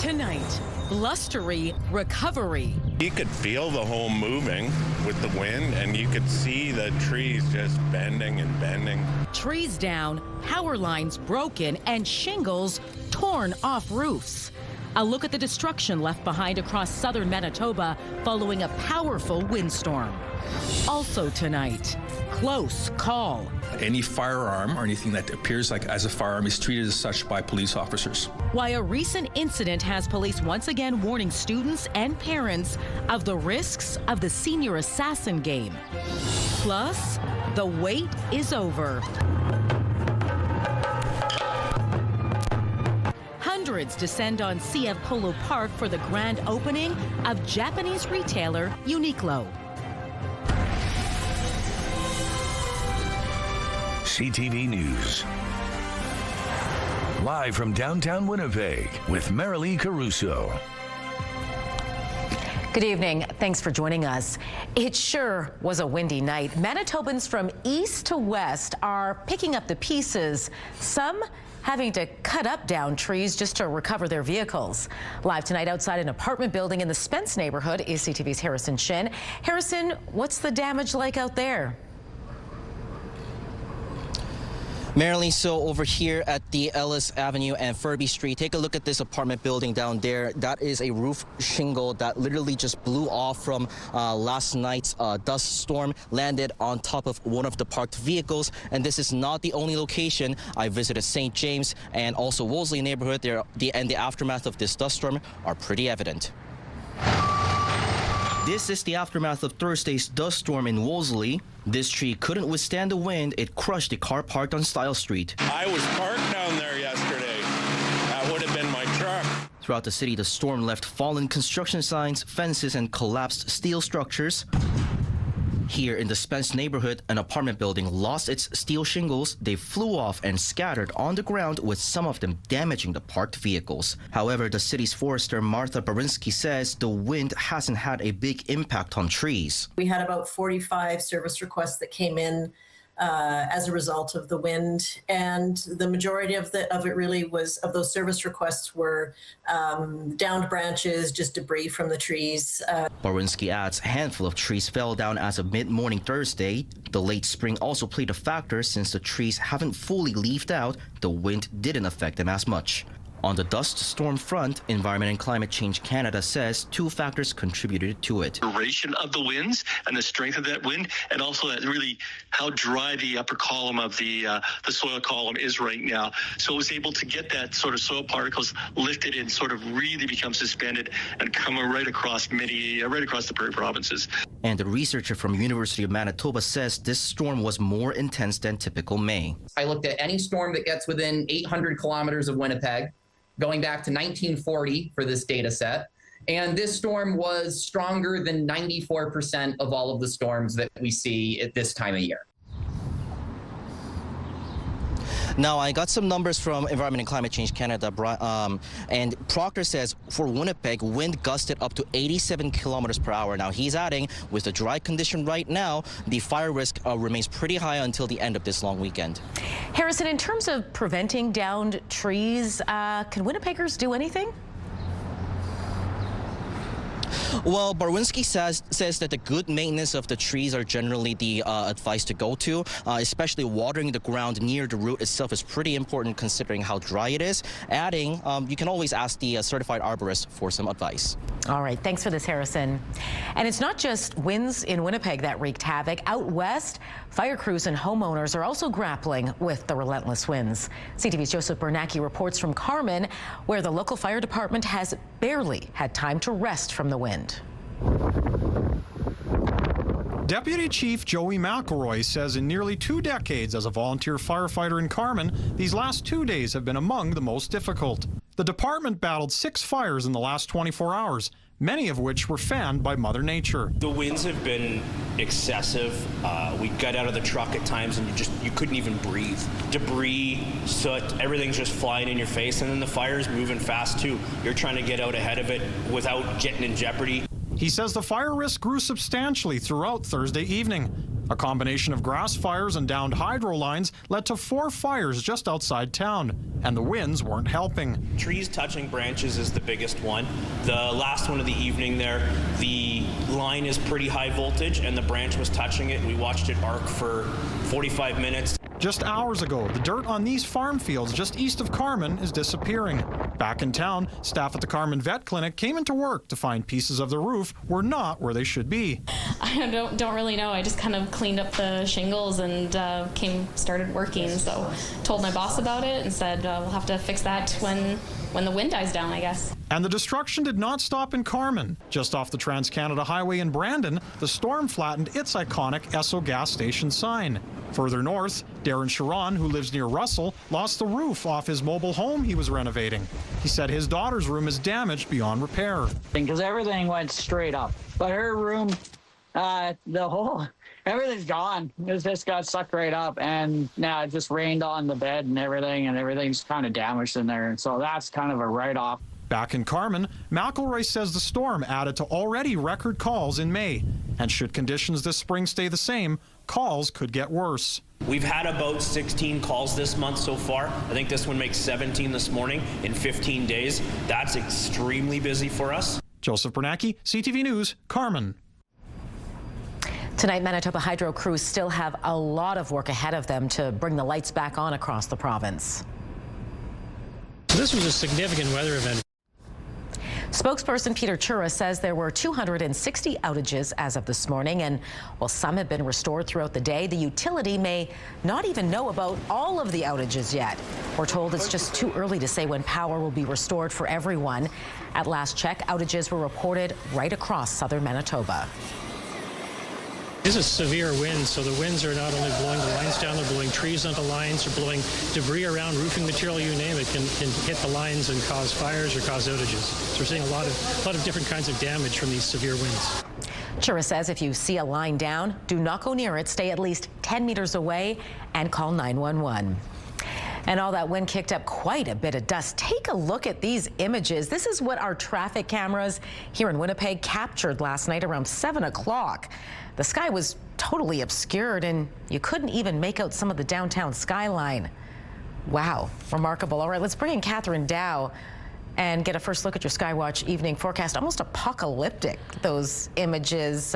Tonight, blustery recovery. You could feel the home moving with the wind, and you could see the trees just bending and bending. Trees down, power lines broken, and shingles torn off roofs. A look at the destruction left behind across southern Manitoba following a powerful windstorm. Also tonight, close call. Any firearm or anything that appears like as a firearm is treated as such by police officers. Why a recent incident has police once again warning students and parents of the risks of the senior assassin game. Plus, the wait is over. Hundreds descend on CF Polo Park for the grand opening of Japanese retailer Uniqlo. CTV News. Live from downtown Winnipeg with Marilee Caruso. Good evening. Thanks for joining us. It sure was a windy night. Manitobans from east to west are picking up the pieces, some having to cut up down trees just to recover their vehicles. Live tonight outside an apartment building in the Spence neighborhood is CTV's Harrison Shin. Harrison, what's the damage like out there? Marilee, so over here at the Ellis Avenue and Furby Street, take a look at this apartment building down there. That is a roof shingle that literally just blew off from last night's dust storm, landed on top of one of the parked vehicles. And this is not the only location. I visited St. James and also Wolseley neighborhood there, and the aftermath of this dust storm are pretty evident. This is the aftermath of Thursday's dust storm in Wolseley. This tree couldn't withstand the wind. It crushed a car parked on Style Street. I was parked down there yesterday. That would have been my truck. Throughout the city, the storm left fallen construction signs, fences, and collapsed steel structures. Here in the Spence neighborhood, an apartment building lost its steel shingles. They flew off and scattered on the ground, with some of them damaging the parked vehicles. However, the city's forester, Martha Barinsky, says the wind hasn't had a big impact on trees. We had about 45 service requests that came in as a result of the wind, and the majority of it really was of those service requests were downed branches, just debris from the trees. Barinsky adds a handful of trees fell down as of mid-morning Thursday. The late spring also played a factor since the trees haven't fully leafed out. The wind didn't affect them as much. On the dust storm front, Environment and Climate Change Canada says two factors contributed to it. Duration of the winds and the strength of that wind, and also that really how dry the upper column of the soil column is right now. So it was able to get that sort of soil particles lifted and sort of really become suspended and come right across the Prairie provinces. And the researcher from University of Manitoba says this storm was more intense than typical May. I looked at any storm that gets within 800 kilometers of Winnipeg, going back to 1940 for this data set. And this storm was stronger than 94% of all of the storms that we see at this time of year. Now, I got some numbers from Environment and Climate Change Canada, and Proctor says for Winnipeg, wind gusted up to 87 kilometers per hour. Now, he's adding, with the dry condition right now, the fire risk remains pretty high until the end of this long weekend. Harrison, in terms of preventing downed trees, can Winnipeggers do anything? Well, Barinsky says that the good maintenance of the trees are generally the advice to go to, especially watering the ground near the root itself is pretty important considering how dry it is. Adding, you can always ask the certified arborist for some advice. All right, thanks for this, Harrison. And it's not just winds in Winnipeg that wreaked havoc. Out west, fire crews and homeowners are also grappling with the relentless winds. CTV's Joseph Bernacki reports from Carmen, where the local fire department has barely had time to rest from the wind. Deputy Chief Joey McElroy says in nearly 2 decades as a volunteer firefighter in Carmen, these last 2 days have been among the most difficult. The department battled 6 fires in the last 24 hours, many of which were fanned by Mother Nature. The winds have been excessive. We got out of the truck at times and you couldn't even breathe. Debris, soot, everything's just flying in your face, and then the fire's moving fast too. You're trying to get out ahead of it without getting in jeopardy. He says the fire risk grew substantially throughout Thursday evening. A combination of grass fires and downed hydro lines led to 4 fires just outside town, and the winds weren't helping. Trees touching branches is the biggest one. The last one of the evening there, the line is pretty high voltage and the branch was touching it. We watched it arc for 45 minutes. Just hours ago, the dirt on these farm fields just east of Carman is disappearing. Back in town, staff at the Carman Vet Clinic came into work to find pieces of the roof were not where they should be. I don't really know. I just kind of cleaned up the shingles and started working. So told my boss about it and said we'll have to fix that when the wind dies down, I guess. And the destruction did not stop in Carman. Just off the Trans-Canada Highway in Brandon, the storm flattened its iconic Esso gas station sign. Further north, Darren Sharon, who lives near Russell, lost the roof off his mobile home he was renovating. He said his daughter's room is damaged beyond repair. Because everything went straight up. But her room, everything's gone. It just got sucked right up, and now it just rained on the bed and everything's kind of damaged in there. And so that's kind of a write-off. Back in Carman, McElroy says the storm added to already record calls in May. And should conditions this spring stay the same, calls could get worse. We've had about 16 calls this month so far. I think this one makes 17 this morning in 15 days. That's extremely busy for us. Joseph Bernacki, CTV News, Carman. Tonight, Manitoba Hydro crews still have a lot of work ahead of them to bring the lights back on across the province. This was a significant weather event. Spokesperson Peter Chura says there were 260 outages as of this morning, and while some have been restored throughout the day, the utility may not even know about all of the outages yet. We're told it's just too early to say when power will be restored for everyone. At last check, outages were reported right across southern Manitoba. This is severe winds, so the winds are not only blowing the lines down, they're blowing trees onto lines, they're blowing debris around, roofing material, you name it, can hit the lines and cause fires or cause outages. So we're seeing a lot of different kinds of damage from these severe winds. Chura says if you see a line down, do not go near it, stay at least 10 meters away and call 911. And all that wind kicked up quite a bit of dust. Take a look at these images. This is what our traffic cameras here in Winnipeg captured last night around 7 o'clock. The sky was totally obscured and you couldn't even make out some of the downtown skyline. Wow, remarkable. All right, let's bring in Catherine Dow and get a first look at your Skywatch evening forecast. Almost apocalyptic, those images.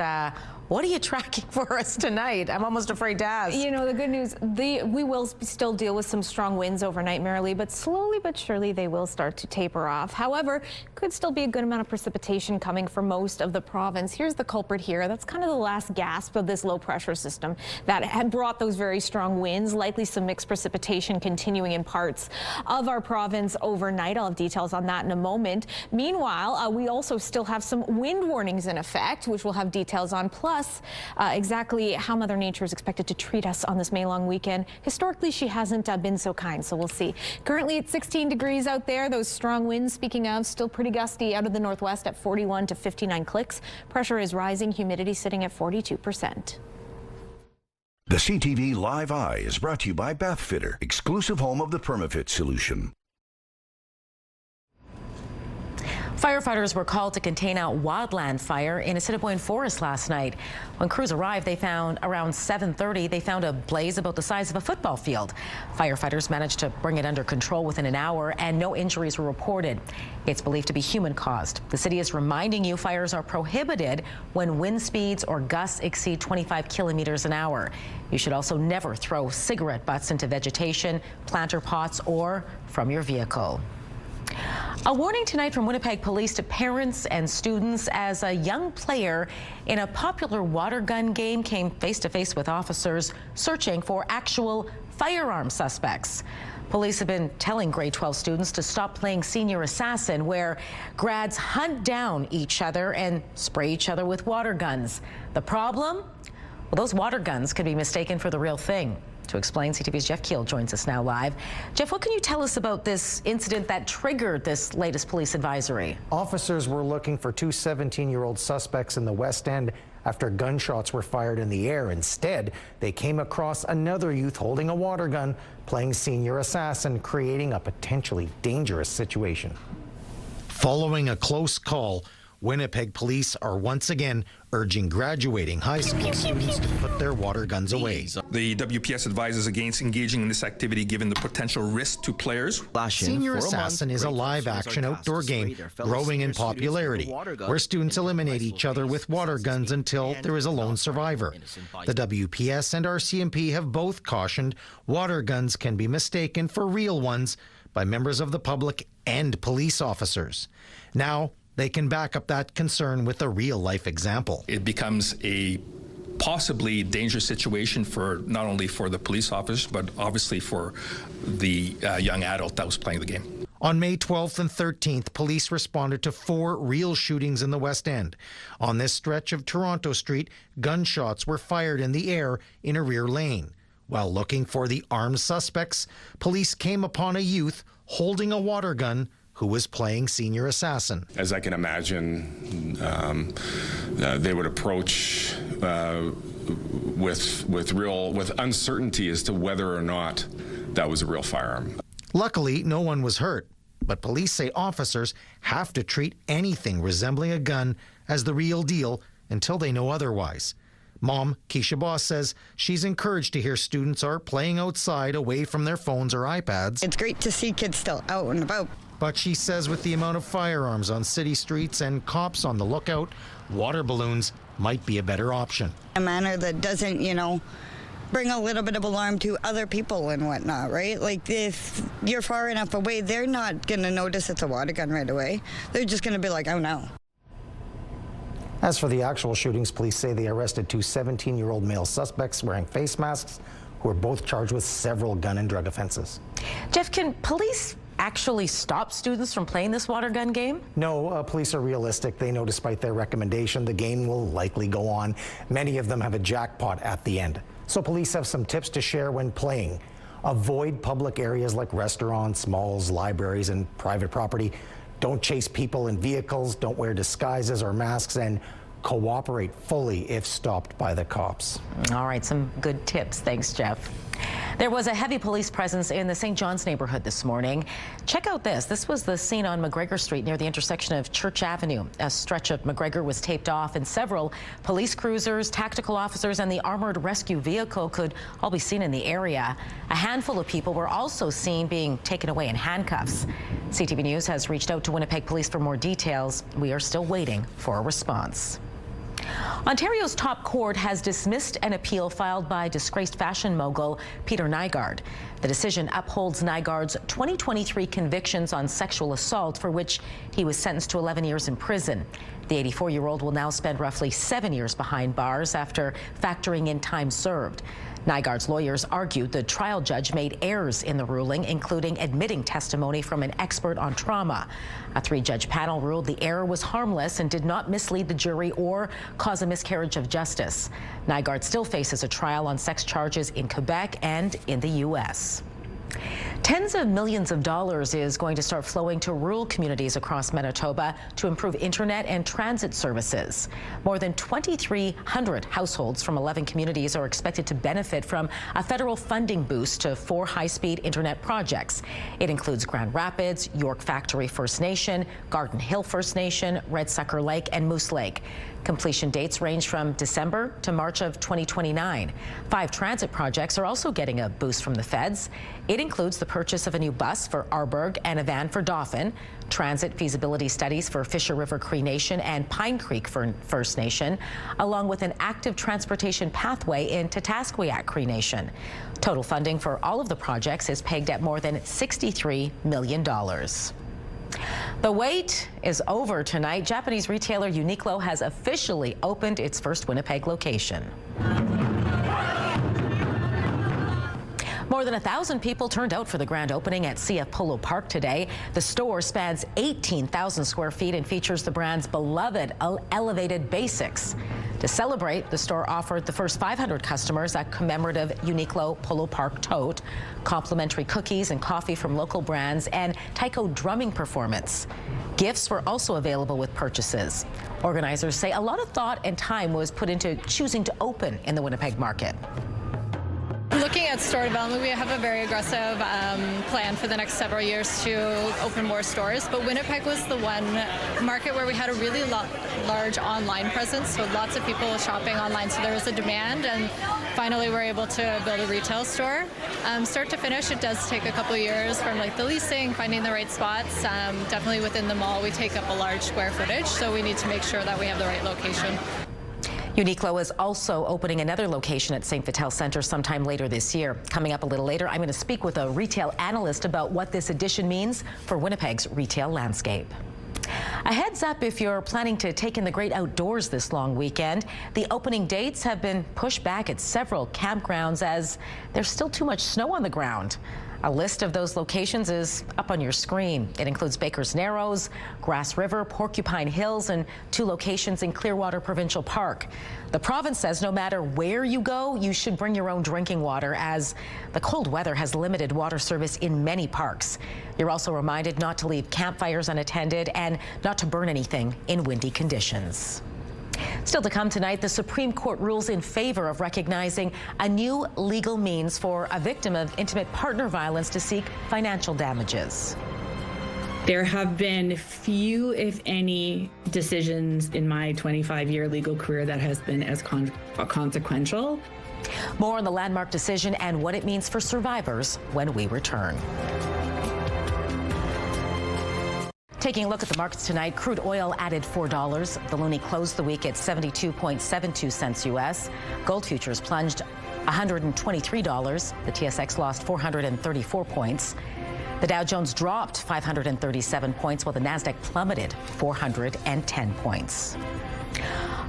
What are you tracking for us tonight? I'm almost afraid to ask. You know, the good news, we will still deal with some strong winds overnight, Marilee, but slowly but surely they will start to taper off. However, could still be a good amount of precipitation coming for most of the province. Here's the culprit here. That's kind of the last gasp of this low pressure system that had brought those very strong winds. Likely some mixed precipitation continuing in parts of our province overnight. I'll have details on that in a moment. Meanwhile, we also still have some wind warnings in effect, which we'll have details on. Plus, exactly how Mother Nature is expected to treat us on this May long weekend. Historically, she hasn't been so kind, so we'll see. Currently, it's 16 degrees out there. Those strong winds, speaking of, still pretty gusty out of the northwest at 41 to 59 clicks. Pressure is rising, humidity sitting at 42%. The CTV Live Eye is brought to you by Bathfitter, exclusive home of the PermaFit solution. Firefighters were called to contain a wildland fire in Assiniboine Forest last night. When crews arrived, they found around 7:30, they found a blaze about the size of a football field. Firefighters managed to bring it under control within an hour and no injuries were reported. It's believed to be human caused. The city is reminding you fires are prohibited when wind speeds or gusts exceed 25 kilometers an hour. You should also never throw cigarette butts into vegetation, planter pots, or from your vehicle. A warning tonight from Winnipeg Police to parents and students as a young player in a popular water gun game came face-to-face with officers searching for actual firearm suspects. Police have been telling grade 12 students to stop playing senior assassin, where grads hunt down each other and spray each other with water guns. The problem? Well, those water guns could be mistaken for the real thing. To explain, CTV's Jeff Keel joins us now live. Jeff, what can you tell us about this incident that triggered this latest police advisory? Officers were looking for two 17-year-old suspects in the West End after gunshots were fired in the air. Instead, they came across another youth holding a water gun, playing senior assassin, creating a potentially dangerous situation. Following a close call, Winnipeg police are once again urging graduating high school students to put their water guns away. The WPS advises against engaging in this activity given the potential risk to players. Senior Assassin is a live-action outdoor game growing in popularity, where students eliminate each other with water guns until there is a lone survivor. The WPS and RCMP have both cautioned water guns can be mistaken for real ones by members of the public and police officers. Now, they can back up that concern with a real-life example. It becomes a possibly dangerous situation for not only for the police officers, but obviously for the young adult that was playing the game. On May 12th and 13th, police responded to 4 real shootings in the West End. On this stretch of Toronto Street, gunshots were fired in the air in a rear lane. While looking for the armed suspects, police came upon a youth holding a water gun who was playing Senior Assassin. As I can imagine, they would approach with uncertainty as to whether or not that was a real firearm. Luckily, no one was hurt, but police say officers have to treat anything resembling a gun as the real deal until they know otherwise. Mom, Keisha Boss, says she's encouraged to hear students are playing outside away from their phones or iPads. It's great to see kids still out and about. But she says with the amount of firearms on city streets and cops on the lookout, water balloons might be a better option. A manner that doesn't, bring a little bit of alarm to other people and whatnot, right? Like if you're far enough away, they're not going to notice it's a water gun right away. They're just going to be like, oh no. As for the actual shootings, police say they arrested 2 17-year-old male suspects wearing face masks who were both charged with several gun and drug offenses. Jeff, can police actually stop students from playing this water gun game? No, police are realistic. They know despite their recommendation, the game will likely go on. Many of them have a jackpot at the end. So police have some tips to share when playing. Avoid public areas like restaurants, malls, libraries, and private property. Don't chase people in vehicles, don't wear disguises or masks, and cooperate fully if stopped by the cops. All right, some good tips. Thanks, Jeff. There was a heavy police presence in the St. John's neighborhood this morning. Check out this. This was the scene on McGregor Street near the intersection of Church Avenue. A stretch of McGregor was taped off, and several police cruisers, tactical officers, and the armored rescue vehicle could all be seen in the area. A handful of people were also seen being taken away in handcuffs. CTV News has reached out to Winnipeg Police for more details. We are still waiting for a response. Ontario's top court has dismissed an appeal filed by disgraced fashion mogul Peter Nygard. The decision upholds Nygard's 2023 convictions on sexual assault, for which he was sentenced to 11 years in prison. The 84-year-old will now spend roughly 7 years behind bars after factoring in time served. Nygard's lawyers argued the trial judge made errors in the ruling, including admitting testimony from an expert on trauma. A 3-judge panel ruled the error was harmless and did not mislead the jury or cause a miscarriage of justice. Nygard still faces a trial on sex charges in Quebec and in the U.S. Tens of millions of dollars is going to start flowing to rural communities across Manitoba to improve internet and transit services. More than 2,300 households from 11 communities are expected to benefit from a federal funding boost to 4 high-speed internet projects. It includes Grand Rapids, York Factory First Nation, Garden Hill First Nation, Red Sucker Lake, and Moose Lake. Completion dates range from December to March of 2029. 5 transit projects are also getting a boost from the feds. It includes the purchase of a new bus for Arborg and a van for Dauphin, transit feasibility studies for Fisher River Cree Nation and Pine Creek First Nation, along with an active transportation pathway in Tatasqueyak Cree Nation. Total funding for all of the projects is pegged at more than $63 million. The wait is over tonight. Japanese retailer Uniqlo has officially opened its first Winnipeg location. More than 1,000 people turned out for the grand opening at CF Polo Park today. The store spans 18,000 square feet and features the brand's beloved elevated basics. To celebrate, the store offered the first 500 customers a commemorative Uniqlo Polo Park tote, complimentary cookies and coffee from local brands, and taiko drumming performance. Gifts were also available with purchases. Organizers say a lot of thought and time was put into choosing to open in the Winnipeg market. Looking at store development, we have a very aggressive plan for the next several years to open more stores. But Winnipeg was the one market where we had a really large online presence, so lots of people shopping online. So there was a demand, and finally we're able to build a retail store. Start to finish, it does take a couple of years from like the leasing, finding the right spots. Definitely within the mall, we take up a large square footage, so we need to make sure that we have the right location. Uniqlo is also opening another location at St. Vital Centre sometime later this year. Coming up a little later, I'm going to speak with a retail analyst about what this addition means for Winnipeg's retail landscape. A heads up if you're planning to take in the great outdoors this long weekend. The opening dates have been pushed back at several campgrounds as there's still too much snow on the ground. A list of those locations is up on your screen. It includes Baker's Narrows, Grass River, Porcupine Hills, and 2 locations in Clearwater Provincial Park. The province says no matter where you go, you should bring your own drinking water as the cold weather has limited water service in many parks. You're also reminded not to leave campfires unattended and not to burn anything in windy conditions. Still to come tonight, the Supreme Court rules in favor of recognizing a new legal means for a victim of intimate partner violence to seek financial damages. There have been few, if any, decisions in my 25-year legal career that has been as consequential. More on the landmark decision and what it means for survivors when we return. Taking a look at the markets tonight, crude oil added $4. The loonie closed the week at 72.72 cents U.S. Gold futures plunged $123. The TSX lost 434 points. The Dow Jones dropped 537 points, while the Nasdaq plummeted 410 points.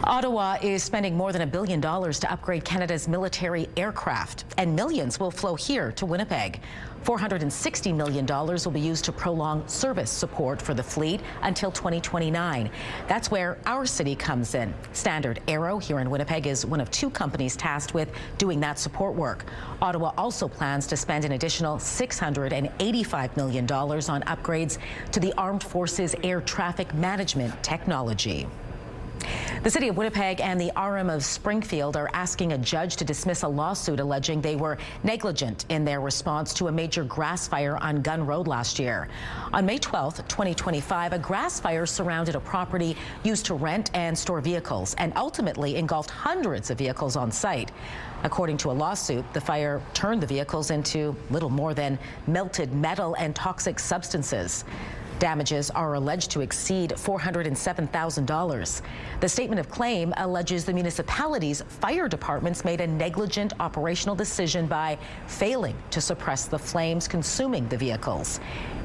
Ottawa is spending more than $1 billion to upgrade Canada's military aircraft, and millions will flow here to Winnipeg. $460 million will be used to prolong service support for the fleet until 2029. That's where our city comes in. Standard Aero here in Winnipeg is one of 2 companies tasked with doing that support work. Ottawa also plans to spend an additional $685 million on upgrades to the Armed Forces Air Traffic Management technology. The City of Winnipeg and the RM of Springfield are asking a judge to dismiss a lawsuit alleging they were negligent in their response to a major grass fire on Gun Road last year. On May 12th, 2025, a grass fire surrounded a property used to rent and store vehicles and ultimately engulfed hundreds of vehicles on site. According to a lawsuit, the fire turned the vehicles into little more than melted metal and toxic substances. Damages are alleged to exceed $407,000. The statement of claim alleges the municipality's fire departments made a negligent operational decision by failing to suppress the flames consuming the vehicles.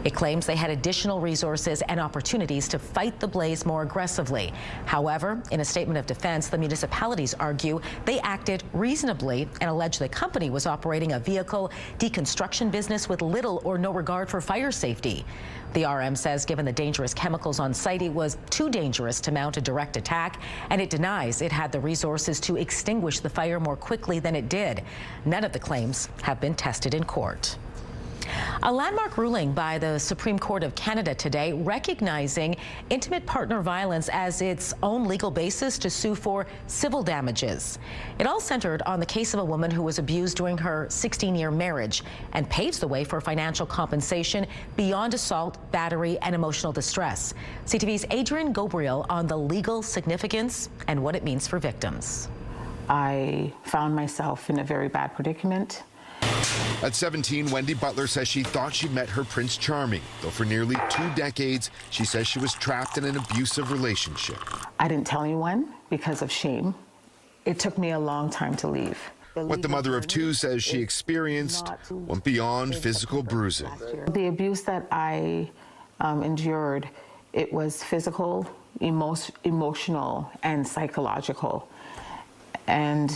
It claims they had additional resources and opportunities to fight the blaze more aggressively. However, in a statement of defense, the municipalities argue they acted reasonably and allege the company was operating a vehicle deconstruction business with little or no regard for fire safety. The RM says given the dangerous chemicals on site, it was too dangerous to mount a direct attack, and it denies it had the resources to extinguish the fire more quickly than it did. None of the claims have been tested in court. A landmark ruling by the Supreme Court of Canada today recognizing intimate partner violence as its own legal basis to sue for civil damages. It all centered on the case of a woman who was abused during her 16-year marriage and paves the way for financial compensation beyond assault, battery, and emotional distress. CTV's Adrian Gobriel on the legal significance and what it means for victims. I found myself in a very bad predicament. At 17, Wendy Butler says she thought she met her Prince Charming, though for nearly 2 decades, she says she was trapped in an abusive relationship. I didn't tell anyone because of shame. It took me a long time to leave. What the mother of 2 says she experienced went beyond physical bruising. The abuse that I endured, it was physical, emotional, and psychological. And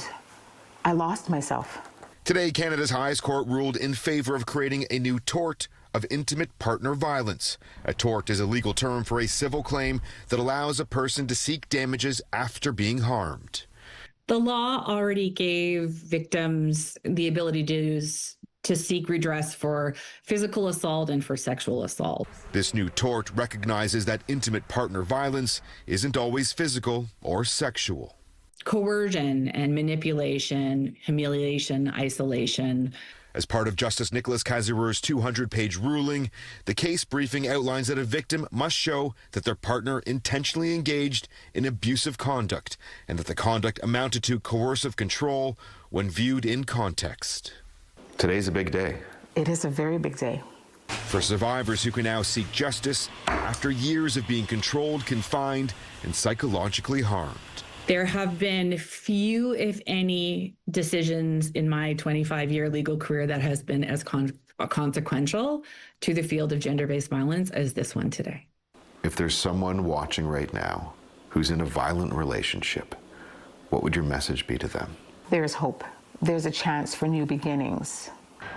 I lost myself. Today, Canada's highest court ruled in favor of creating a new tort of intimate partner violence. A tort is a legal term for a civil claim that allows a person to seek damages after being harmed. The law already gave victims the ability to seek redress for physical assault and for sexual assault. This new tort recognizes that intimate partner violence isn't always physical or sexual. Coercion and manipulation, humiliation, isolation. As part of Justice Nicholas Kazirur's 200-page ruling, the case briefing outlines that a victim must show that their partner intentionally engaged in abusive conduct and that the conduct amounted to coercive control when viewed in context. Today's a big day. It is a very big day. For survivors who can now seek justice after years of being controlled, confined, and psychologically harmed. There have been few, if any, decisions in my 25-year legal career that has been as consequential to the field of gender-based violence as this one today. If there's someone watching right now who's in a violent relationship, what would your message be to them? There's hope. There's a chance for new beginnings.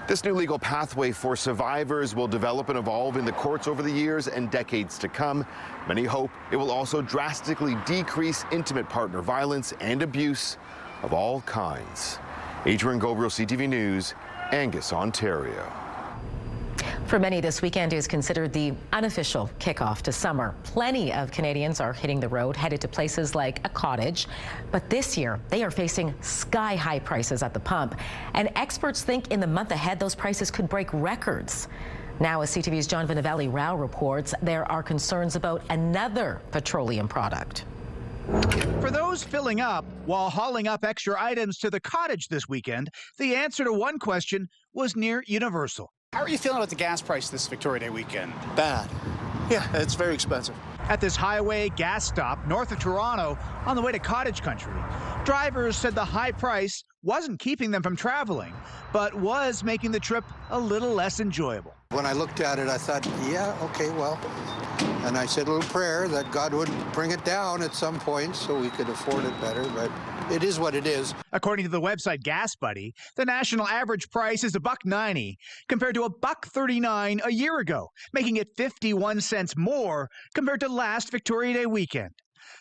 This new legal pathway for survivors will develop and evolve in the courts over the years and decades to come. Many hope it will also drastically decrease intimate partner violence and abuse of all kinds. Adrian Gobriel, CTV News, Angus, Ontario. For many, this weekend is considered the unofficial kickoff to summer. Plenty of Canadians are hitting the road, headed to places like a cottage. But this year, they are facing sky-high prices at the pump. And experts think in the month ahead, those prices could break records. Now, as CTV's John Vinavelli Rao reports, there are concerns about another petroleum product. For those filling up while hauling up extra items to the cottage this weekend, the answer to one question was near universal. How are you feeling about the gas price this Victoria Day weekend? Bad. Yeah, it's very expensive. At this highway gas stop north of Toronto on the way to cottage country, drivers said the high price wasn't keeping them from traveling, but was making the trip a little less enjoyable. When I looked at it, I thought, yeah, okay, well, and I said a little prayer that God would bring it down at some point so we could afford it better, but it is what it is. According to the website Gas Buddy, the national average price is $1.90 compared to $1.39 a year ago, making it 51 cents more compared to last Victoria Day weekend.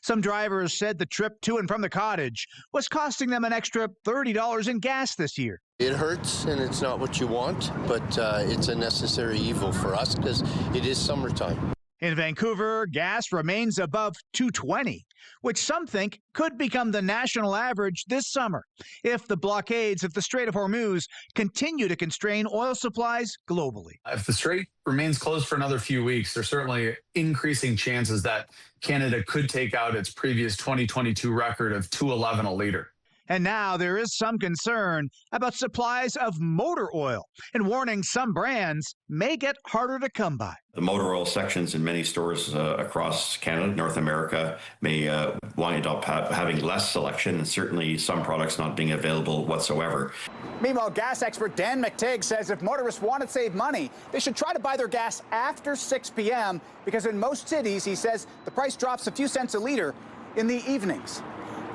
Some drivers said the trip to and from the cottage was costing them an extra $30 in gas this year. It hurts and it's not what you want, but it's a necessary evil for us because it is summertime. In Vancouver, gas remains above $2.20, which some think could become the national average this summer if the blockades at the Strait of Hormuz continue to constrain oil supplies globally. If the Strait remains closed for another few weeks, there's certainly increasing chances that Canada could take out its previous 2022 record of $2.11 a liter. And now there is some concern about supplies of motor oil and warning some brands may get harder to come by. The motor oil sections in many stores across Canada, North America, may wind up having less selection and certainly some products not being available whatsoever. Meanwhile, gas expert Dan McTigg says if motorists want to save money, they should try to buy their gas after 6 p.m. because in most cities, he says, the price drops a few cents a liter in the evenings.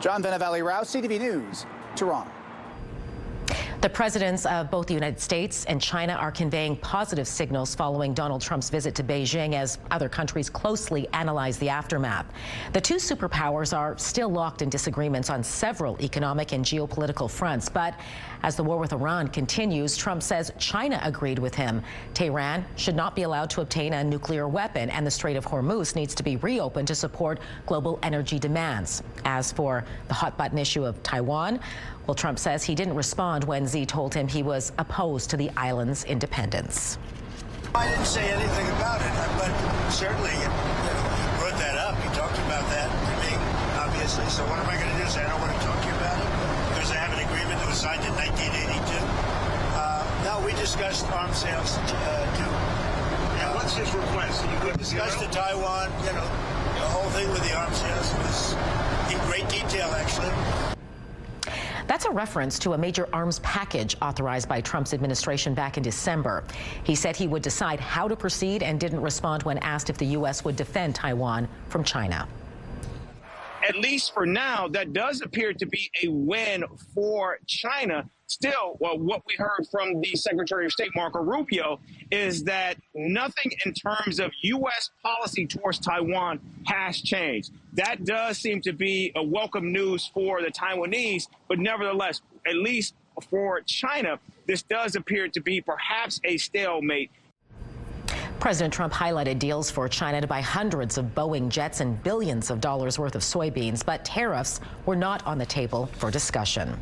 John Vinavelli Rao, CTV News, Toronto. The presidents of both the United States and China are conveying positive signals following Donald Trump's visit to Beijing as other countries closely analyze the aftermath. The two superpowers are still locked in disagreements on several economic and geopolitical fronts. But as the war with Iran continues, Trump says China agreed with him. Tehran should not be allowed to obtain a nuclear weapon, and the Strait of Hormuz needs to be reopened to support global energy demands. As for the hot-button issue of Taiwan, well, Trump says he didn't respond when Xi told him he was opposed to the island's independence. I didn't say anything about it, but certainly, he brought that up. He talked about that to me, obviously. So what am I going to do? Say I don't want to talk to you about it because I have an agreement that was signed in 1982. No, we discussed arms sales too. And what's his request? We discussed the Taiwan, the whole thing with the arms sales was in great detail, actually. That's a reference to a major arms package authorized by Trump's administration back in December. He said he would decide how to proceed and didn't respond when asked if the U.S. would defend Taiwan from China. At least for now, that does appear to be a win for China. Still, what we heard from the Secretary of State, Marco Rubio, is that nothing in terms of U.S. policy towards Taiwan has changed. That does seem to be a welcome news for the Taiwanese, but nevertheless, at least for China, this does appear to be perhaps a stalemate. President Trump highlighted deals for China to buy hundreds of Boeing jets and billions of dollars worth of soybeans, but tariffs were not on the table for discussion.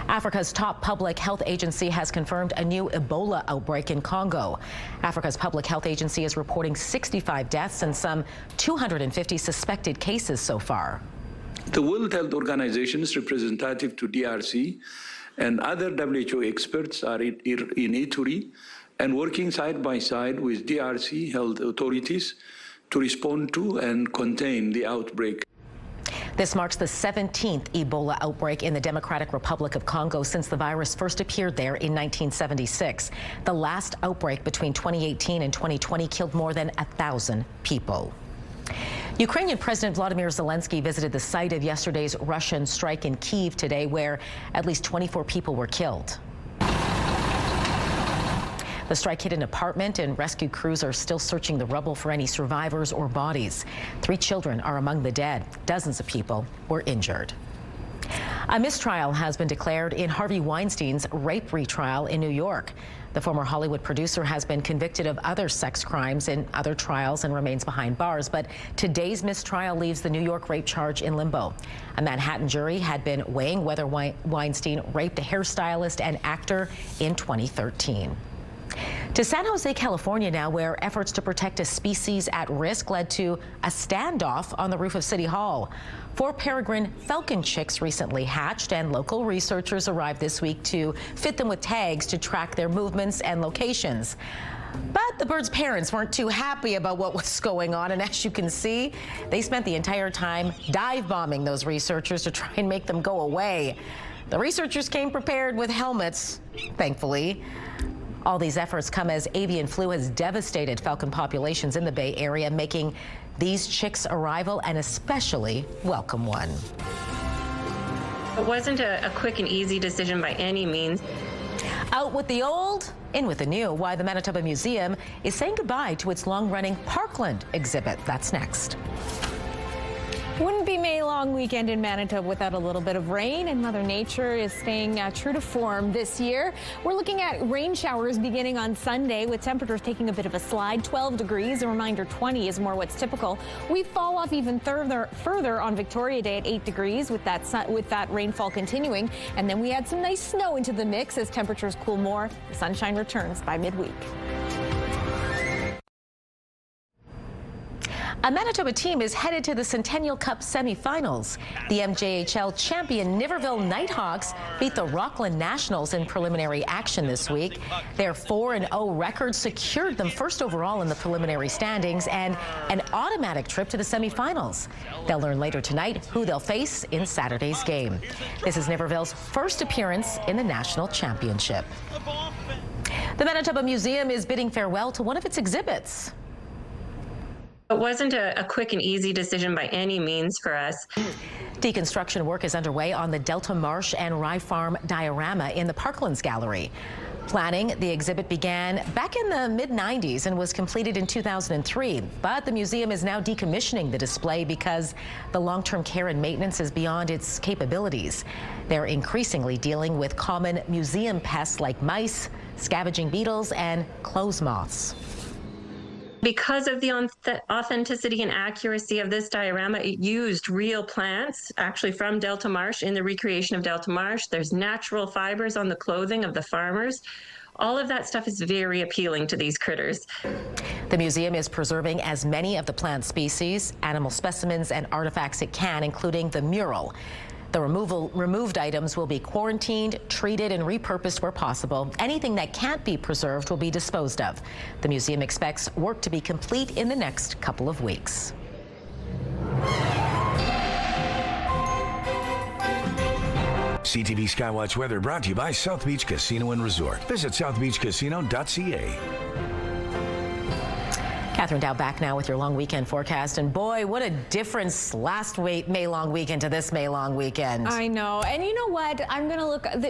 Africa's top public health agency has confirmed a new Ebola outbreak in Congo. Africa's public health agency is reporting 65 deaths and some 250 suspected cases so far. The World Health Organization's representative to DRC and other WHO experts are in Ituri and working side by side with DRC health authorities to respond to and contain the outbreak. This marks the 17th Ebola outbreak in the Democratic Republic of Congo since the virus first appeared there in 1976. The last outbreak between 2018 and 2020 killed more than 1,000 people. Ukrainian President Volodymyr Zelensky visited the site of yesterday's Russian strike in Kyiv today, where at least 24 people were killed. The strike hit an apartment, and rescue crews are still searching the rubble for any survivors or bodies. 3 children are among the dead. Dozens of people were injured. A mistrial has been declared in Harvey Weinstein's rape retrial in New York. The former Hollywood producer has been convicted of other sex crimes in other trials and remains behind bars, but today's mistrial leaves the New York rape charge in limbo. A Manhattan jury had been weighing whether Weinstein raped a hairstylist and actor in 2013. To San Jose, California now, where efforts to protect a species at risk led to a standoff on the roof of City Hall. 4 peregrine falcon chicks recently hatched, and local researchers arrived this week to fit them with tags to track their movements and locations. But the birds' parents weren't too happy about what was going on, and as you can see, they spent the entire time dive bombing those researchers to try and make them go away. The researchers came prepared with helmets, thankfully. All these efforts come as avian flu has devastated falcon populations in the Bay Area, making these chicks' arrival an especially welcome one. It wasn't a quick and easy decision by any means. Out with the old, in with the new. Why the Manitoba Museum is saying goodbye to its long-running Parkland exhibit. That's next. Wouldn't be May long weekend in Manitoba without a little bit of rain, and Mother Nature is staying true to form this year. We're looking at rain showers beginning on Sunday with temperatures taking a bit of a slide. 12 degrees, a reminder 20 is more what's typical. We fall off even further on Victoria Day at 8 degrees with that rainfall continuing, and then we add some nice snow into the mix as temperatures cool more. The sunshine returns by midweek. A Manitoba team is headed to the Centennial Cup semifinals. The MJHL champion Niverville Nighthawks beat the Rockland Nationals in preliminary action this week. Their 4-0 record secured them first overall in the preliminary standings and an automatic trip to the semifinals. They'll learn later tonight who they'll face in Saturday's game. This is Niverville's first appearance in the national championship. The Manitoba Museum is bidding farewell to one of its exhibits. It wasn't a quick and easy decision by any means for us. Deconstruction work is underway on the Delta Marsh and Rye Farm diorama in the Parklands Gallery. Planning the exhibit began back in the mid-90s and was completed in 2003. But the museum is now decommissioning the display because the long-term care and maintenance is beyond its capabilities. They're increasingly dealing with common museum pests like mice, scavenging beetles, and clothes moths. Because of the authenticity and accuracy of this diorama, it used real plants, actually from Delta Marsh, in the recreation of Delta Marsh. There's natural fibers on the clothing of the farmers. All of that stuff is very appealing to these critters. The museum is preserving as many of the plant species, animal specimens, and artifacts it can, including the mural. The removed items will be quarantined, treated, and repurposed where possible. Anything that can't be preserved will be disposed of. The museum expects work to be complete in the next couple of weeks. CTV Skywatch weather brought to you by South Beach Casino and Resort. Visit southbeachcasino.ca. Catherine Dow back now with your long weekend forecast. And boy, what a difference last May long weekend to this May long weekend. I know. And you know what?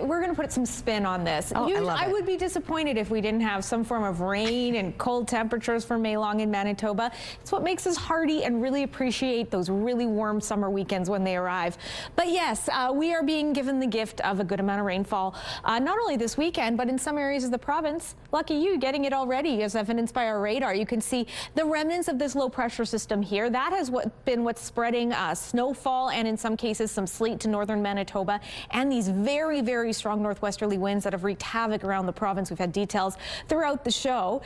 We're going to put some spin on this. Oh, I love it. I would be disappointed if we didn't have some form of rain and cold temperatures for May long in Manitoba. It's what makes us hardy and really appreciate those really warm summer weekends when they arrive. But yes, we are being given the gift of a good amount of rainfall, not only this weekend, but in some areas of the province. Lucky you, getting it already, as evidenced by our radar. You can see The remnants of this low pressure system here, that has been what's spreading snowfall and in some cases some sleet to northern Manitoba, and these very, very strong northwesterly winds that have wreaked havoc around the province. We've had details throughout the show.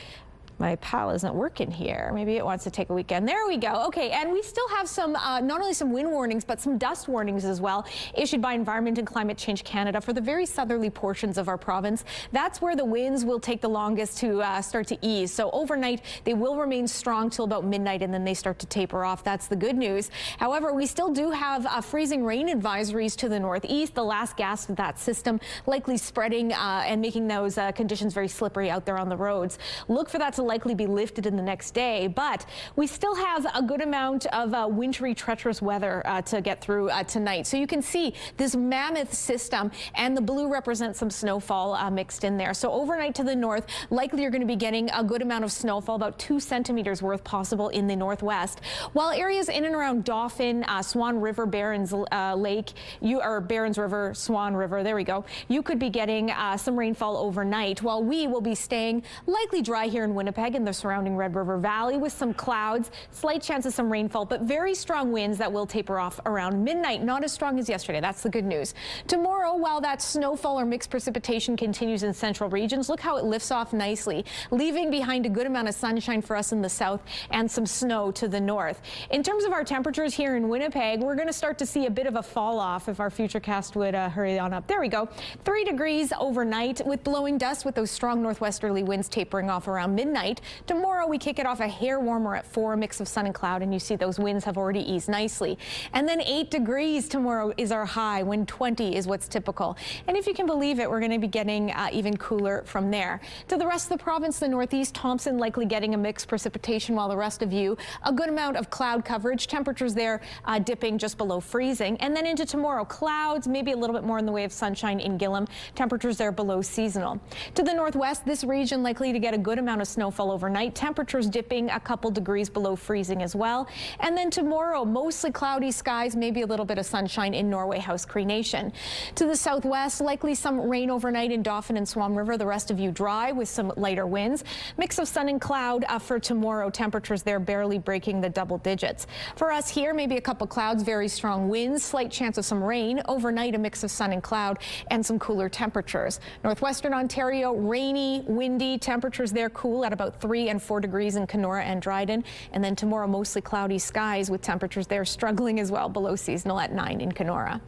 My pal isn't working here. Maybe it wants to take a weekend. There we go. Okay, and we still have some, not only some wind warnings, but some dust warnings as well, issued by Environment and Climate Change Canada for the very southerly portions of our province. That's where the winds will take the longest to start to ease. So overnight, they will remain strong till about midnight, and then they start to taper off. That's the good news. However, we still do have freezing rain advisories to the northeast. The last gasp of that system likely spreading and making those conditions very slippery out there on the roads. Look for that to likely be lifted in the next day, but we still have a good amount of wintry, treacherous weather to get through tonight. So you can see this mammoth system, and the blue represents some snowfall mixed in there. So overnight to the north, likely you're going to be getting a good amount of snowfall, about 2 centimeters worth possible in the northwest. While areas in and around Dauphin, Swan River, Barons Lake, Barons River, Swan River, there we go, you could be getting some rainfall overnight, while we will be staying likely dry here in Winnipeg and the surrounding Red River Valley with some clouds, slight chance of some rainfall, but very strong winds that will taper off around midnight. Not as strong as yesterday. That's the good news. Tomorrow, while that snowfall or mixed precipitation continues in central regions, look how it lifts off nicely, leaving behind a good amount of sunshine for us in the south and some snow to the north. In terms of our temperatures here in Winnipeg, we're going to start to see a bit of a fall off if our futurecast would hurry on up. There we go. 3 degrees overnight with blowing dust with those strong northwesterly winds tapering off around midnight. Tomorrow we kick it off a hair warmer at 4, a mix of sun and cloud, and you see those winds have already eased nicely. And then 8 degrees tomorrow is our high, when 20 is what's typical. And if you can believe it, we're going to be getting even cooler from there. To the rest of the province, the northeast, Thompson likely getting a mixed precipitation, while the rest of you, a good amount of cloud coverage. Temperatures there dipping just below freezing. And then into tomorrow, clouds, maybe a little bit more in the way of sunshine in Gillam. Temperatures there below seasonal. To the northwest, this region likely to get a good amount of snowfall overnight. Temperatures dipping a couple degrees below freezing as well. And then tomorrow, mostly cloudy skies, maybe a little bit of sunshine in Norway House Cree Nation. To the southwest, likely some rain overnight in Dauphin and Swan River. The rest of you dry with some lighter winds. Mix of sun and cloud for tomorrow. Temperatures there barely breaking the double digits. For us here, maybe a couple clouds, very strong winds, slight chance of some rain. Overnight, a mix of sun and cloud and some cooler temperatures. Northwestern Ontario, rainy, windy. Temperatures there cool at about 3 and 4 degrees in Kenora and Dryden. And then tomorrow, mostly cloudy skies with temperatures there struggling as well, below seasonal at 9 in Kenora.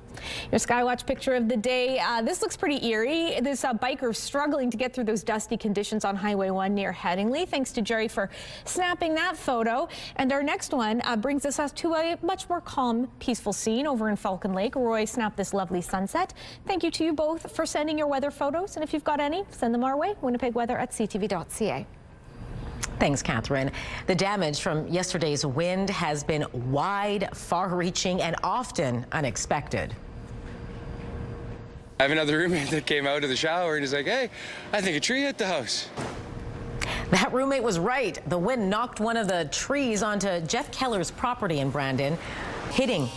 Your Skywatch picture of the day. This looks pretty eerie. This biker struggling to get through those dusty conditions on Highway 1 near Headingley. Thanks to Jerry for snapping that photo. And our next one brings us to a much more calm, peaceful scene over in Falcon Lake. Roy snapped this lovely sunset. Thank you to you both for sending your weather photos. And if you've got any, send them our way. winnipegweather@ctv.ca. Thanks, Catherine. The damage from yesterday's wind has been wide, far-reaching, and often unexpected. I have another roommate that came out of the shower and he's like, hey, I think a tree hit the house. That roommate was right. The wind knocked one of the trees onto Jeff Keller's property in Brandon, hitting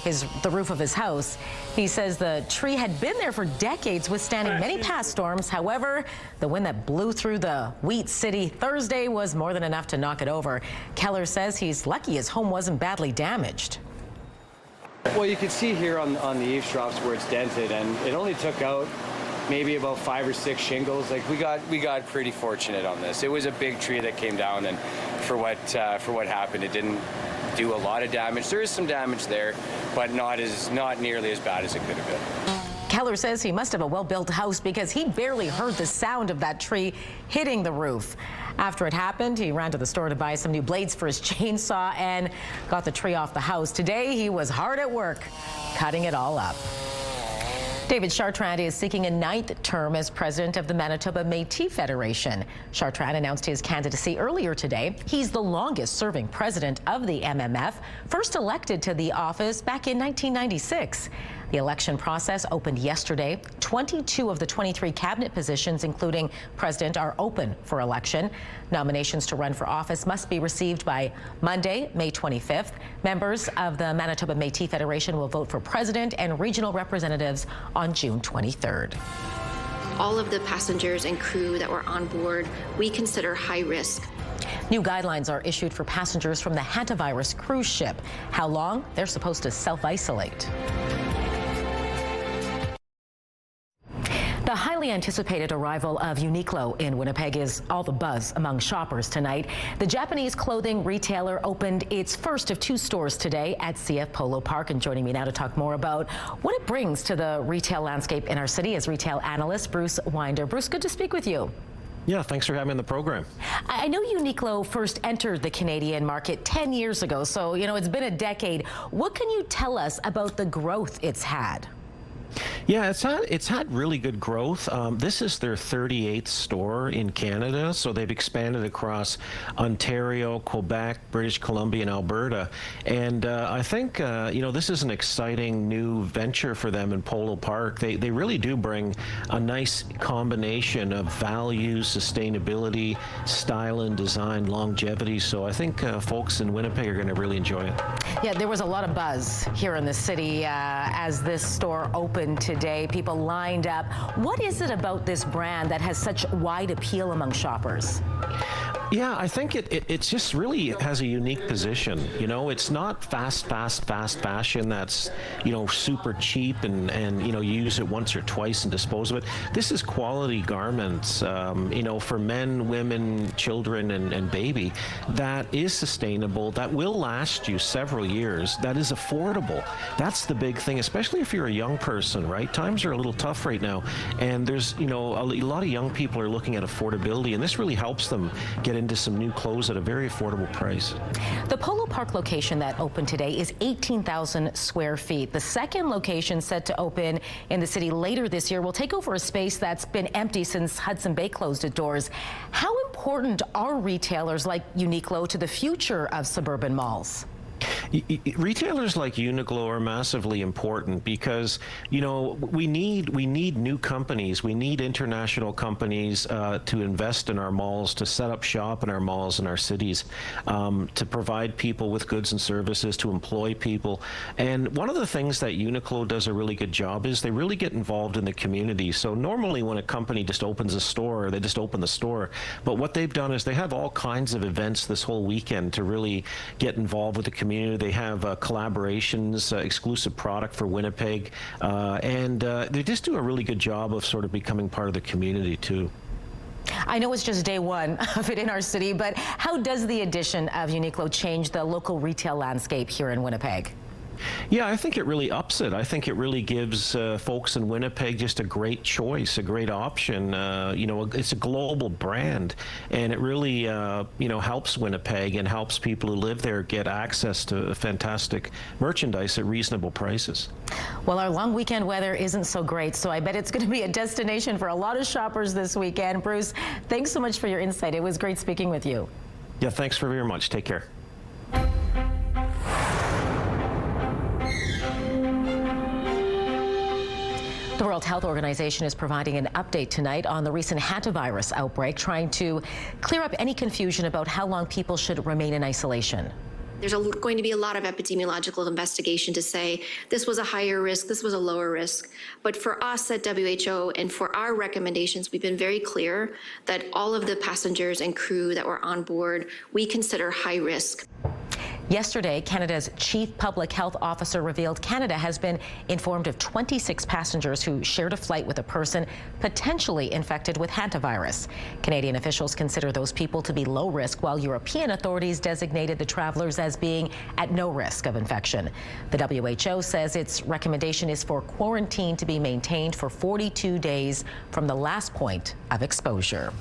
the roof of his house. He says the tree had been there for decades, withstanding many past storms. However, the wind that blew through the Wheat City Thursday was more than enough to knock it over. Keller says he's lucky his home wasn't badly damaged. Well, you can see here on the eavesdrops where it's dented, and it only took out maybe about 5 or 6 shingles. Like we got pretty fortunate on this. It was a big tree that came down, and for what happened, it didn't do a lot of damage. There is some damage there, but not nearly as bad as it could have been. Keller says he must have a well-built house because he barely heard the sound of that tree hitting the roof. After it happened, he ran to the store to buy some new blades for his chainsaw and got the tree off the house. Today, he was hard at work, cutting it all up. David Chartrand is seeking a 9th term as president of the Manitoba Metis Federation. Chartrand announced his candidacy earlier today. He's the longest-serving president of the MMF, first elected to the office back in 1996. The election process opened yesterday. 22 of the 23 cabinet positions, including president, are open for election. Nominations to run for office must be received by Monday, May 25th. Members of the Manitoba Metis Federation will vote for president and regional representatives on June 23rd. All of the passengers and crew that were on board, we consider high risk. New guidelines are issued for passengers from the hantavirus cruise ship. How long they're supposed to self-isolate. The highly anticipated arrival of Uniqlo in Winnipeg is all the buzz among shoppers tonight. The Japanese clothing retailer opened its first of 2 stores today at CF Polo Park. And joining me now to talk more about what it brings to the retail landscape in our city is retail analyst Bruce Winder. Bruce, good to speak with you. Yeah, thanks for having me on the program. I know Uniqlo first entered the Canadian market 10 years ago, so it's been a decade. What can you tell us about the growth it's had? Yeah, it's had really good growth. This is their 38th store in Canada, so they've expanded across Ontario, Quebec, British Columbia, and Alberta. And I think this is an exciting new venture for them in Polo Park. They really do bring a nice combination of value, sustainability, style and design, longevity. So I think folks in Winnipeg are going to really enjoy it. Yeah, there was a lot of buzz here in the city as this store opened today. People lined up. What is it about this brand that has such wide appeal among shoppers? Yeah, I think it just really has a unique position. It's not fast fashion that's, super cheap and you use it once or twice and dispose of it. This is quality garments, for men, women, children, and baby that is sustainable, that will last you several years, that is affordable. That's the big thing, especially if you're a young person, right? Times are a little tough right now. And there's, a lot of young people are looking at affordability, and this really helps them get into some new clothes at a very affordable price. The Polo Park location that opened today is 18,000 square feet. The second location set to open in the city later this year will take over a space that's been empty since Hudson Bay closed its doors. How important are retailers like Uniqlo to the future of suburban malls? Retailers like Uniqlo are massively important because, we need new companies. We need international companies to invest in our malls, to set up shop in our malls and our cities, to provide people with goods and services, to employ people. And one of the things that Uniqlo does a really good job is they really get involved in the community. So normally when a company just opens a store, they just open the store. But what they've done is they have all kinds of events this whole weekend to really get involved with the community. They have collaborations, exclusive product for Winnipeg, and they just do a really good job of sort of becoming part of the community too. I know it's just day one of it in our city, but how does the addition of Uniqlo change the local retail landscape here in Winnipeg? Yeah, I think it really ups it. I think it really gives folks in Winnipeg just a great choice, a great option. It's a global brand, and it really, helps Winnipeg and helps people who live there get access to fantastic merchandise at reasonable prices. Well, our long weekend weather isn't so great, so I bet it's going to be a destination for a lot of shoppers this weekend. Bruce, thanks so much for your insight. It was great speaking with you. Yeah, thanks very much. Take care. The World Health Organization is providing an update tonight on the recent hantavirus outbreak, trying to clear up any confusion about how long people should remain in isolation. There's going to be a lot of epidemiological investigation to say this was a higher risk, this was a lower risk. But for us at WHO and for our recommendations, we've been very clear that all of the passengers and crew that were on board, we consider high risk. Yesterday, Canada's chief public health officer revealed Canada has been informed of 26 passengers who shared a flight with a person potentially infected with hantavirus. Canadian officials consider those people to be low risk, while European authorities designated the travelers as being at no risk of infection. The WHO says its recommendation is for quarantine to be maintained for 42 days from the last point of exposure.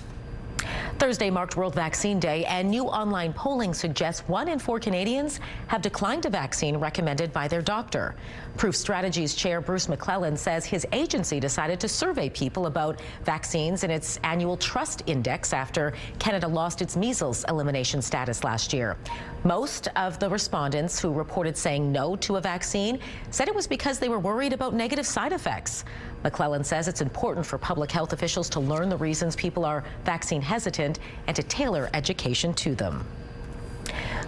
Thursday marked World Vaccine Day, and new online polling suggests 1 in 4 Canadians have declined a vaccine recommended by their doctor. Proof Strategies Chair Bruce McClellan says his agency decided to survey people about vaccines in its annual Trust Index after Canada lost its measles elimination status last year. Most of the respondents who reported saying no to a vaccine said it was because they were worried about negative side effects. McClellan says it's important for public health officials to learn the reasons people are vaccine hesitant and to tailor education to them.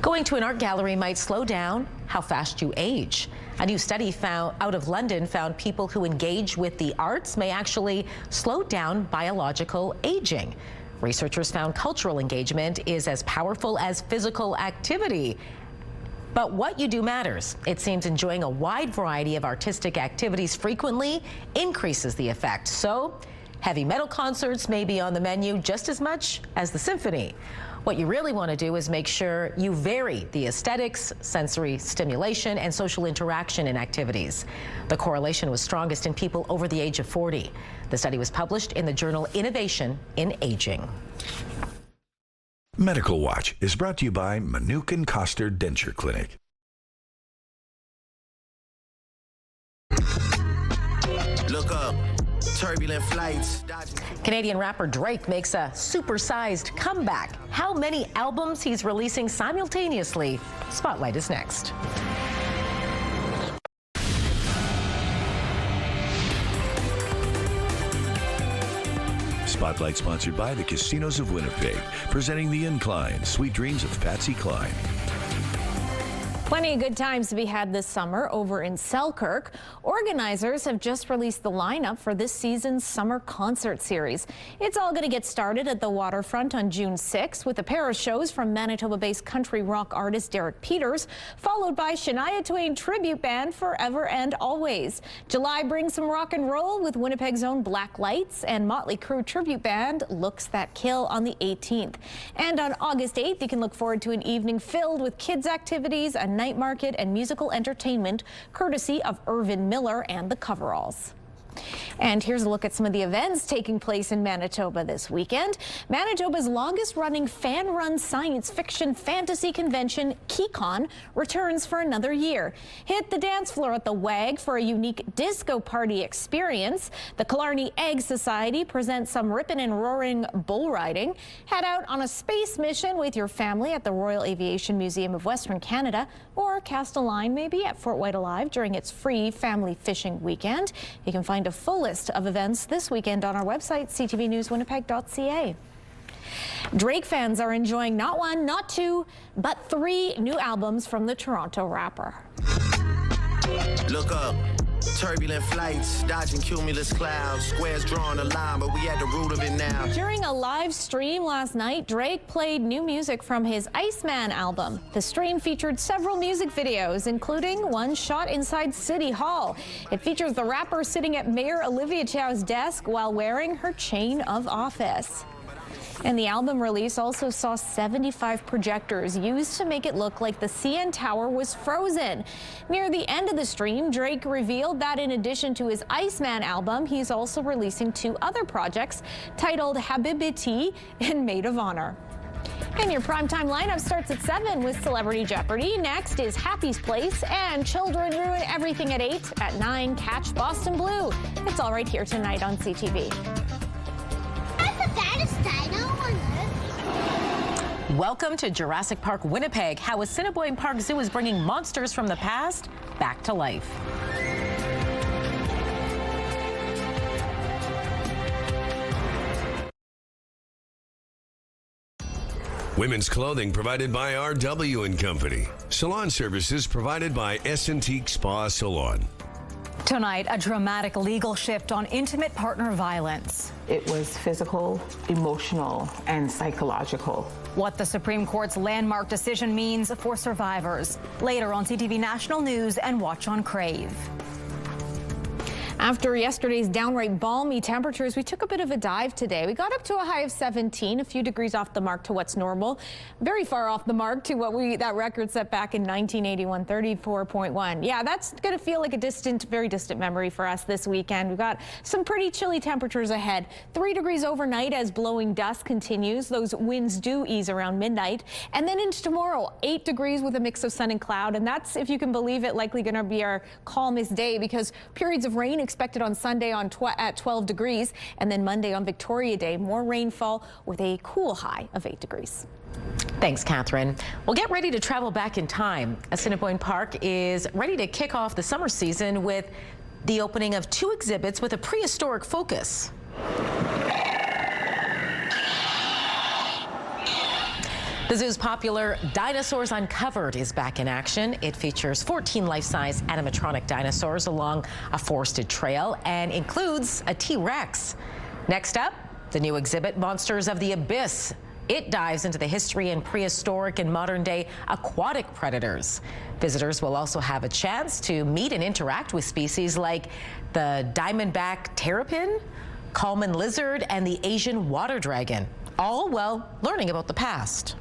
Going to an art gallery might slow down how fast you age. A new study out of London found people who engage with the arts may actually slow down biological aging. Researchers found cultural engagement is as powerful as physical activity. But what you do matters. It seems enjoying a wide variety of artistic activities frequently increases the effect. So heavy metal concerts may be on the menu just as much as the symphony. What you really want to do is make sure you vary the aesthetics, sensory stimulation, and social interaction in activities. The correlation was strongest in people over the age of 40. The study was published in the journal Innovation in Aging. Medical Watch is brought to you by Manuke and Koster Denture Clinic. Look up. Turbulent flights. Canadian rapper Drake makes a supersized comeback. How many albums he's releasing simultaneously? Spotlight is next. Spotlight sponsored by the Casinos of Winnipeg, presenting The Incline, Sweet Dreams of Patsy Cline. Plenty of good times to be had this summer over in Selkirk. Organizers have just released the lineup for this season's summer concert series. It's all going to get started at the waterfront on June 6th with a pair of shows from Manitoba-based country rock artist Derek Peters, followed by Shania Twain tribute band Forever and Always. July brings some rock and roll with Winnipeg's own Black Lights and Motley Crue tribute band Looks That Kill on the 18th. And on August 8th, you can look forward to an evening filled with kids' activities, a night market, and musical entertainment, courtesy of Irvin Miller and the Coveralls. And here's a look at some of the events taking place in Manitoba this weekend. Manitoba's longest-running fan-run science fiction fantasy convention, KeyCon, returns for another year. Hit the dance floor at the WAG for a unique disco party experience. The Killarney Egg Society presents some rippin' and roaring bull riding. Head out on a space mission with your family at the Royal Aviation Museum of Western Canada, or cast a line maybe at Fort White Alive during its free family fishing weekend. You can find a full list of events this weekend on our website, ctvnewswinnipeg.ca. Drake fans are enjoying not one, not two, but 3 new albums from the Toronto rapper. Look up. Turbulent flights, dodging cumulus clouds, squares drawing a line, but we at the root of it now. During a live stream last night, Drake played new music from his Iceman album. The stream featured several music videos, including one shot inside City Hall. It features the rapper sitting at Mayor Olivia Chow's desk while wearing her chain of office. And the album release also saw 75 projectors used to make it look like the CN Tower was frozen. Near the end of the stream, Drake revealed that in addition to his Iceman album, he's also releasing 2 other projects titled Habibiti and Maid of Honor. And your primetime lineup starts at 7 with Celebrity Jeopardy. Next is Happy's Place and Children Ruin Everything at 8. At 9, catch Boston Blue. It's all right here tonight on CTV. Welcome to Jurassic Park Winnipeg, how Assiniboine Park Zoo is bringing monsters from the past back to life. Women's clothing provided by R.W. & Company. Salon services provided S. Antique Spa Salon. Tonight, a dramatic legal shift on intimate partner violence. It was physical, emotional, and psychological. What the Supreme Court's landmark decision means for survivors. Later on CTV National News and watch on Crave. After yesterday's downright balmy temperatures, we took a bit of a dive today. We got up to a high of 17, a few degrees off the mark to what's normal, very far off the mark to what that record set back in 1981, 34.1. Yeah, that's going to feel like a very distant memory for us this weekend. We've got some pretty chilly temperatures ahead. 3 degrees overnight as blowing dust continues. Those winds do ease around midnight. And then into tomorrow, 8 degrees with a mix of sun and cloud. And that's, if you can believe it, likely going to be our calmest day because periods of rain expected on Sunday at 12 degrees, and then Monday on Victoria Day, more rainfall with a cool high of 8 degrees. Thanks, Catherine. Well, get ready to travel back in time. Assiniboine Park is ready to kick off the summer season with the opening of 2 exhibits with a prehistoric focus. The zoo's popular Dinosaurs Uncovered is back in action. It features 14 life-size animatronic dinosaurs along a forested trail and includes a T-Rex. Next up, The new exhibit, Monsters of the Abyss. It dives into the history and prehistoric and modern-day aquatic predators. Visitors will also have a chance to meet and interact with species like the diamondback terrapin, Kalman lizard, and the Asian water dragon, all while learning about the past.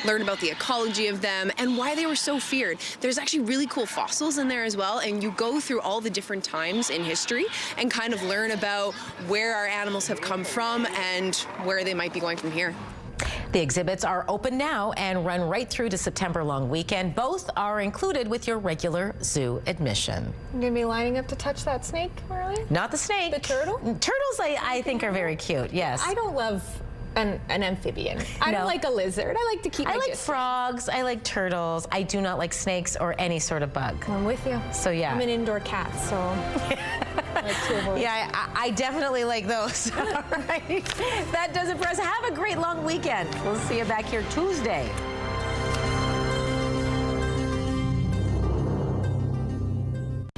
Learn about the ecology of them and why they were so feared. There's actually really cool fossils in there as well, and you go through all the different times in history and kind of learn about where our animals have come from and where they might be going from here. The exhibits are open now and run right through to September long weekend. Both are included with your regular zoo admission. You're gonna be lining up to touch that snake, Marley? Not the snake. The turtle? Turtles, I think, are very cute, yes. I don't love an amphibian. I don't like a lizard. I like to keep my I like distance. frogs. I like turtles. I do not like snakes or any sort of bug. I'm with you. So yeah. I'm an indoor cat, so I like to avoid. Yeah, I definitely like those. All right. That does it for us. Have a great long weekend. We'll see you back here Tuesday.